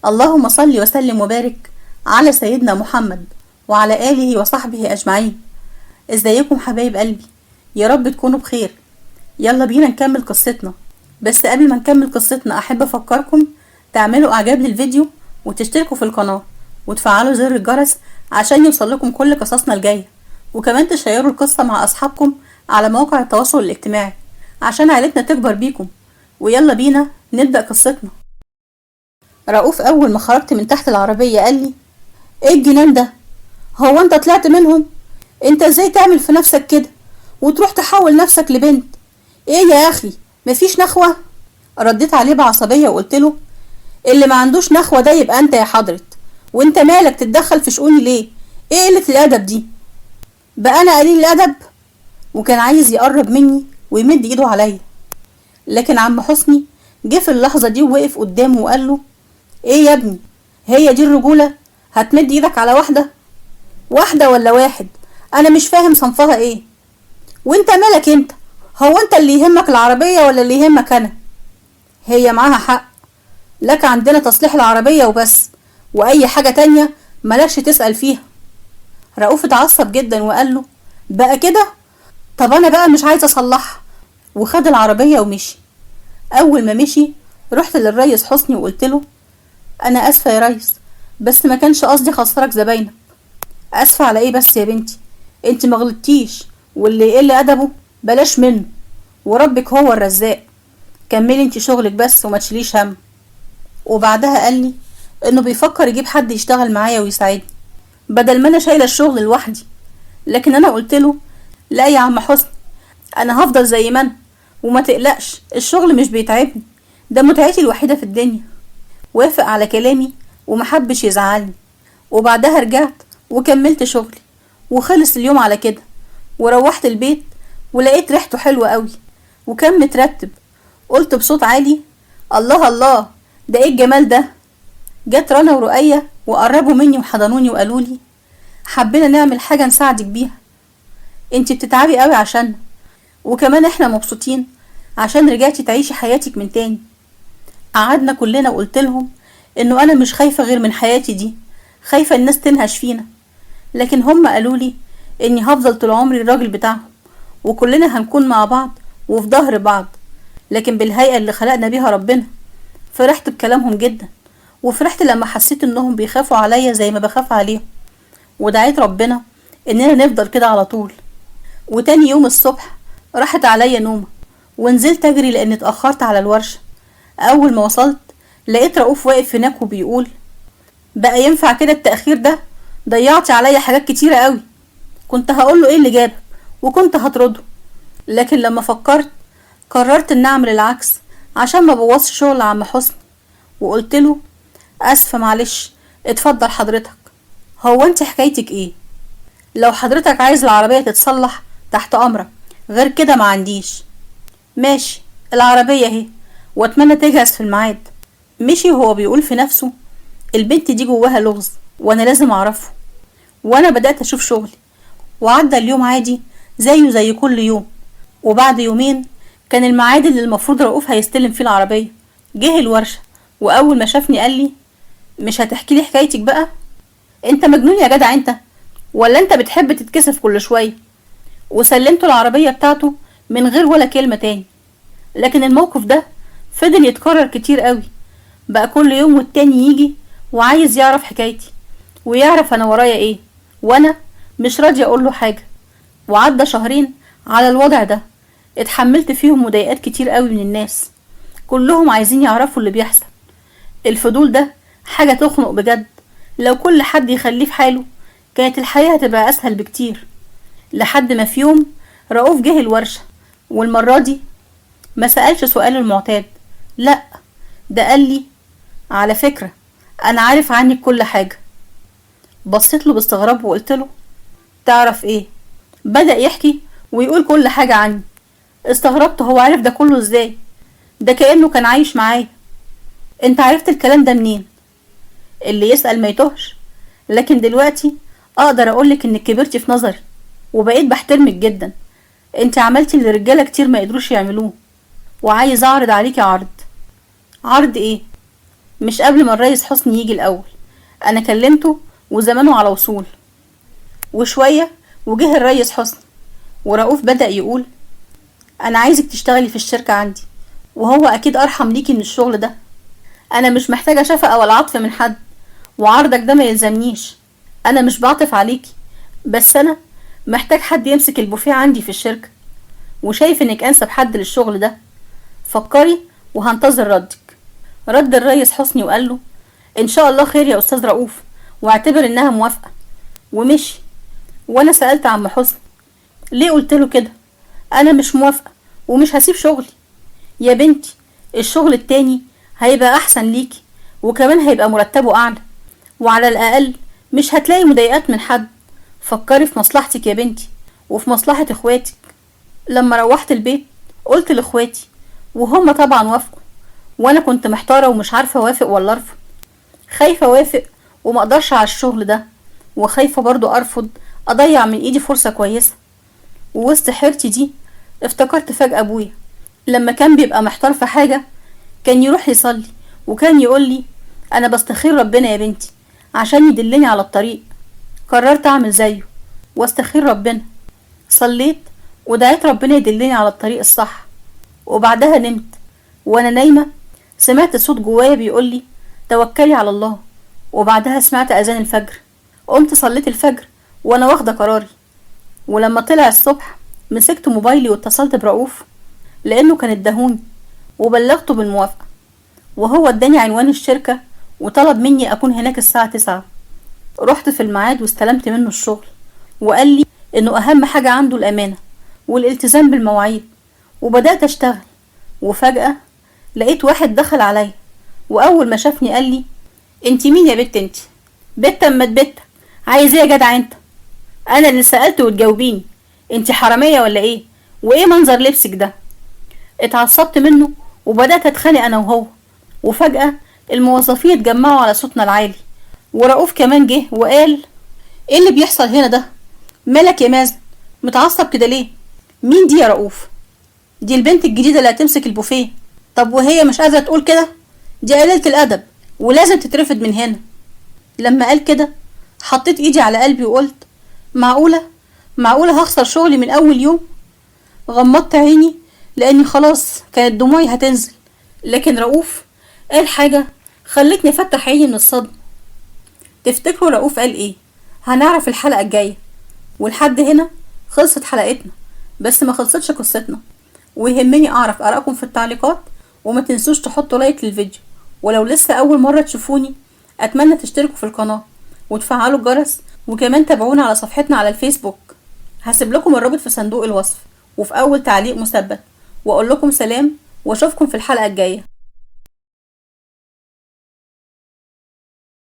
اللهم صل وسلم وبارك على سيدنا محمد وعلى آله وصحبه أجمعين. ازيكم حبايب قلبي؟ يا رب تكونوا بخير. يلا بينا نكمل قصتنا، بس قبل ما نكمل قصتنا أحب أفكركم تعملوا إعجاب للفيديو وتشتركوا في القناة وتفعلوا زر الجرس عشان يوصل لكم كل قصصنا الجاية، وكمان تشيروا القصة مع أصحابكم على مواقع التواصل الاجتماعي عشان عائلتنا تكبر بيكم. ويلا بينا نبدأ قصتنا. رؤوف أول ما خرجت من تحت العربية قال لي: ايه الجنان ده؟ هو انت طلعت منهم؟ انت ازاي تعمل في نفسك كده وتروح تحول نفسك لبنت؟ ايه يا اخي، مفيش نخوة؟ رديت عليه بعصبية وقلت له: اللي ما عندوش نخوة ده يبقى انت يا حضرت، وانت مالك تتدخل في شؤوني ليه؟ ايه قلة الادب دي؟ بقى انا قليل الادب؟ وكان عايز يقرب مني ويمد ايده عليا، لكن عم حسني جه في اللحظة دي ووقف قدامه وقال له: ايه يا ابني، هي دي الرجولة؟ هتمد ايدك على واحدة ولا واحد؟ انا مش فاهم صنفها ايه. وانت مالك انت؟ هو انت اللي يهمك العربية ولا اللي يهمك انا؟ هي معاها حق، لك عندنا تصليح العربية وبس، واي حاجة تانية ملكش تسأل فيها. رؤوف اتعصب جدا وقال له: بقى كده؟ طب انا بقى مش عايز اصلحها. وخد العربية ومشي. اول ما مشي رحت للريس حسني وقلت له: انا اسفة يا ريس، بس ما كانش قصدي خسرك زباينك. اسفة على ايه بس يا بنتي؟ انت ما غلطتيش، واللي يقل ادبه بلاش منه، وربك هو الرزاق. كملي انت شغلك بس وما تشيليش هم. وبعدها قال لي انه بيفكر يجيب حد يشتغل معايا ويساعدني بدل ما انا شايله الشغل لوحدي. لكن انا قلت له: لا يا عم حسني، انا هفضل زي ما انا، وما تقلقش الشغل مش بيتعبني، ده متعتي الوحيده في الدنيا. وافق على كلامي ومحبش يزعلني. وبعدها رجعت وكملت شغلي، وخلص اليوم على كده. وروحت البيت ولقيت ريحته حلوة قوي وكان مترتب. قلت بصوت عالي: الله الله، ده ايه الجمال ده؟ جت رنا ورقية وقربوا مني وحضنوني وقالوا لي: حبينا نعمل حاجة نساعدك بيها، انتي بتتعبي قوي عشان، وكمان احنا مبسوطين عشان رجعتي تعيشي حياتك من تاني. قعدنا كلنا وقلت لهم انه انا مش خايفة غير من حياتي دي، خايفة الناس تنهش فينا. لكن هم قالوا لي اني هفضل طول عمري الراجل بتاعهم، وكلنا هنكون مع بعض وفي ظهر بعض، لكن بالهيئة اللي خلقنا بيها ربنا. فرحت بكلامهم جدا، وفرحت لما حسيت انهم بيخافوا عليا زي ما بخاف عليهم، ودعيت ربنا اننا نفضل كده على طول. وتاني يوم الصبح راحت عليا نومة ونزلت اجري لاني اتأخرت على الورشة. اول ما وصلت لقيت رؤوف واقف هناك وبيقول: بقى ينفع كده التأخير ده؟ ضيعتي عليا حاجات كتيرة قوي. كنت هقوله ايه اللي جابك وكنت هطرده، لكن لما فكرت قررت ان اعمل العكس عشان ما بوظش شغل عم حسني. وقلت له: اسفة معلش، اتفضل حضرتك. هو انت حكايتك ايه؟ لو حضرتك عايز العربية تتصلح تحت امرك، غير كده ما عنديش. ماشي، العربية اهي، واتمنى تجهز في الميعاد. مشي وهو بيقول في نفسه: البنت دي جواها لغز وانا لازم اعرفه. وانا بدأت اشوف شغلي، وعدى اليوم عادي زيه زي كل يوم. وبعد يومين كان الميعاد اللي المفروض رؤوف هيستلم فيه العربية. جه الورشة، واول ما شافني قال لي: مش هتحكي لي حكايتك بقى؟ انت مجنون يا جدع انت، ولا انت بتحب تتكسف كل شوية؟ وسلمته العربية بتاعته من غير ولا كلمة تاني. لكن الموقف ده فضل يتكرر كتير قوي، بقى كل يوم والتاني يجي وعايز يعرف حكايتي ويعرف انا ورايا ايه، وانا مش راضية اقوله حاجة. وعدى شهرين على الوضع ده، اتحملت فيهم مضايقات كتير قوي من الناس، كلهم عايزين يعرفوا اللي بيحصل. الفضول ده حاجة تخنق بجد، لو كل حد يخليه في حاله كانت الحياة هتبقى اسهل بكتير. لحد ما في يوم رؤوف جه الورشة، والمرة دي ما سألش سؤال المعتاد، لا، ده قال لي: على فكرة انا عارف عنك كل حاجة. بصيت له باستغراب وقلت له: تعرف ايه؟ بدأ يحكي ويقول كل حاجة عني. استغربت، هو عارف ده كله ازاي؟ ده كأنه كان عايش معايا. انت عرفت الكلام ده منين؟ اللي يسأل ما يتوهش. لكن دلوقتي اقدر اقولك انك كبرتي في نظري وبقيت بحترمك جدا. انت عملتي اللي رجالة كتير ما يقدروش يعملوه، وعايز اعرض عليكي عرض. عرض ايه؟ مش قبل ما الريس حسني يجي الأول. أنا كلمته وزمانه على وصول. وشوية وجه الريس حسني، ورؤوف بدأ يقول أنا عايزك تشتغلي في الشركة عندي، وهو أكيد أرحم ليكي من الشغل ده. أنا مش محتاجة شفقة ولا عطف من حد، وعرضك ده ما يلزمنيش. أنا مش بعطف عليكي، بس أنا محتاج حد يمسك البوفيه عندي في الشركة، وشايف إنك أنسب حد للشغل ده. فكري وهنتظر ردك. رد الريس حسني وقال له إن شاء الله خير يا أستاذ رؤوف، واعتبر إنها موافقة، ومشي. وأنا سألت عم حسني ليه، قلت له كده أنا مش موافقة ومش هسيب شغلي. يا بنتي الشغل التاني هيبقى أحسن ليكي، وكمان هيبقى مرتبه أعلى، وعلى الأقل مش هتلاقي مضايقات من حد. فكري في مصلحتك يا بنتي وفي مصلحة اخواتك. لما روحت البيت قلت لاخواتي، وهم طبعا وافقوا، وانا كنت محتارة ومش عارفة اوافق ولا ارفض. خايفة اوافق ومقدرش على الشغل ده، وخايفة برضو ارفض اضيع من ايدي فرصة كويسة. ووسط حيرتي دي افتكرت فجأة ابويا لما كان بيبقى محتار في حاجة كان يروح يصلي، وكان يقولي انا بستخير ربنا يا بنتي عشان يدلني على الطريق. قررت اعمل زيه واستخير ربنا. صليت ودعيت ربنا يدلني على الطريق الصح، وبعدها نمت. وانا نايمة سمعت صوت جوايا بيقولي توكلي على الله. وبعدها سمعت اذان الفجر، قمت صليت الفجر وانا واخدة قراري. ولما طلع الصبح مسكت موبايلي واتصلت برؤوف لانه كان اداهوني، وبلغته بالموافقة، وهو اداني عنوان الشركة وطلب مني اكون هناك الساعة 9. رحت في الميعاد واستلمت منه الشغل، وقال لي انه اهم حاجة عنده الامانة والالتزام بالمواعيد. وبدأت اشتغل، وفجأة لقيت واحد دخل عليا، واول ما شافني قال لي انتي مين يا بت؟ انتي بت اما تبت، عايز ايه يا جدع انت؟ انا اللي سألت وتجاوبيني، انتي حرامية ولا ايه؟ وايه منظر لبسك ده؟ اتعصبت منه وبدأت اتخانق انا وهو. وفجأة الموظفين اتجمعوا على صوتنا العالي، ورؤوف كمان جه وقال ايه اللي بيحصل هنا ده؟ مالك يا مازن متعصب كده ليه؟ مين دي يا رؤوف؟ دي البنت الجديدة اللي هتمسك البوفيه. طب وهي مش قادرة تقول كده؟ دي قليلة الادب ولازم تترفد من هنا. لما قال كده حطيت ايدي على قلبي وقلت معقولة هخسر شغلي من اول يوم؟ غمضت عيني لاني خلاص كانت دموعي هتنزل، لكن رؤوف قال حاجة خلتني افتح عيني من الصدمة. تفتكروا رؤوف قال ايه؟ هنعرف الحلقة الجاية. ولحد هنا خلصت حلقتنا، بس ما خلصتش قصتنا، ويهمني اعرف ارائكم في التعليقات. وما تنسوش تحطوا لايك للفيديو، ولو لسه اول مرة تشوفوني اتمنى تشتركوا في القناة وتفعلوا الجرس، وكمان تابعونا على صفحتنا على الفيسبوك. هسيب لكم الرابط في صندوق الوصف وفي اول تعليق مثبت، واقول لكم سلام واشوفكم في الحلقة الجاية.